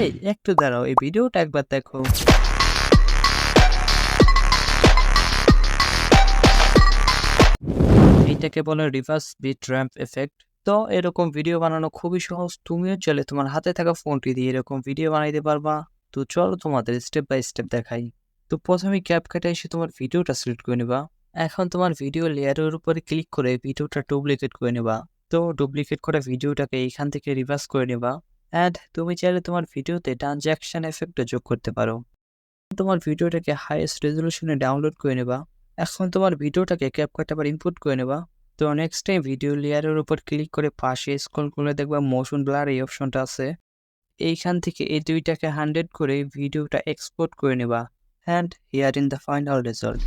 এই একটু দাঁড়াও, এই ভিডিওটা একবার দেখো। এইটাকে বলে রিভার্স বিট র্যাম্প এফেক্ট। তো এরকম ভিডিও বানানো খুবই সহজ। তুমিও চাইলে তোমার হাতে থাকা ফোনটি দিয়ে এরকম ভিডিও বানাইতে পারবা। তো চলো তোমাদের স্টেপ বাই স্টেপ দেখাই। তো প্রথমে ক্যাপকাটে এসে তোমার ভিডিওটা সিলেক্ট করে নেবা। এখন তোমার ভিডিও লেয়ারের উপরে ক্লিক করে ভিডিওটা ডুপ্লিকেট করে নেবা। তো ডুপ্লিকেট করা ভিডিওটাকে এইখান থেকে রিভার্স করে নেবা। অ্যান্ড তুমি চাইলে তোমার ভিডিওতে ট্রানজ্যাকশন এফেক্টও যোগ করতে পারো। তোমার ভিডিওটাকে হাইয়েস্ট রেজলিউশনে ডাউনলোড করে নেবা। এখন তোমার ভিডিওটাকে ক্যাপকাট আবার ইনপুট করে নেবা। তো নেক্সট টাইম ভিডিও লেয়ারের উপর ক্লিক করে পাশে স্ক্রল করলে দেখবা মোশন ব্লার এই অপশনটা আছে। এইখান থেকে এই দুইটাকে 100 করে ভিডিওটা এক্সপোর্ট করে নেবা। And here in the final result.